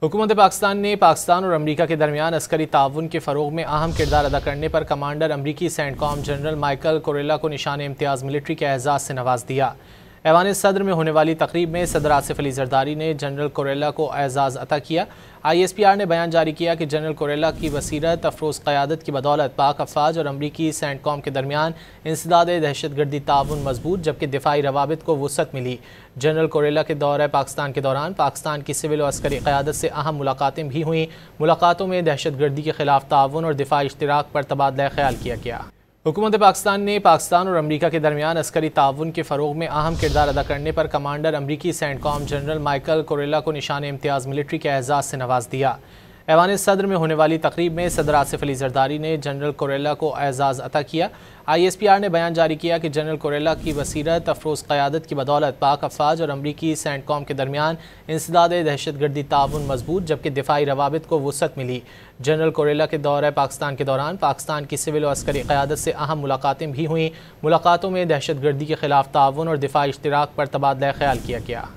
हुकूमत पाकिस्तान ने पाकिस्तान और अमरीका के दरमियान अस्करी ताउन के फ़रोग में अहम किरदार अदा करने पर कमांडर अमरीकी सेंटकॉम जनरल माइकल कोरेला को निशान इम्तियाज़ मिलिट्री के एजाज़ से नवाज दिया। ऐवान सदर में होने वाली तकरीब में सदर आसिफ अली जरदारी ने जनरल कोरेला को एजाज़ अता किया। ISPR ने बयान जारी किया कि जनरल कोरेला की बसीरत अफरोज़ क़यादत की बदौलत पाक अफ़वाज और अमरीकी सेंटकॉम के दरमियान इंसदाद दहशतगर्दी ताउन मजबूत जबकि दिफाई रवाबित को वुसअत मिली। जनरल कोरेला के दौरे पाकिस्तान के दौरान पाकिस्तान की सिविल और अस्करी क़यादत से अहम मुलाकातें भी हुईं। मुलाकातों में दहशतगर्दी के खिलाफ ताउन और दिफाई इश्तिराक पर तबादला ख्याल किया गया। हुकूमत पाकिस्तान ने पाकिस्तान और अमरीका के दरमियान अस्करी ताउन के फ़रोग में अहम किरदार अदा करने पर कमांडर अमरीकी सेंटकॉम जनरल माइकल कोरेला को निशान इम्तियाज़ मिलिट्री के एजाज़ से नवाज दिया। ऐवान सदर में होने वाली तकरीब में सदर आसिफ अली जरदारी ने जनरल कोरेला को एजाज़ अता किया। ISPR ने बयान जारी किया कि जनरल कोरेला की बसीरत अफरोज़ क़यादत की बदौलत पाक अफ़वाज और अमरीकी सेंटकॉम के दरमियान इंसदाद दहशतगर्दी ताउन मजबूत जबकि दिफाई रवाबित को वुसअत मिली। जनरल कोरेला के दौरे पाकिस्तान के दौरान पाकिस्तान की सिविल और अस्करी क़यादत से अहम मुलाकातें भी हुईं। मुलाकातों में दहशतगर्दी के खिलाफ ताउन और दिफाई इश्तिराक पर तबादला ख्याल किया गया।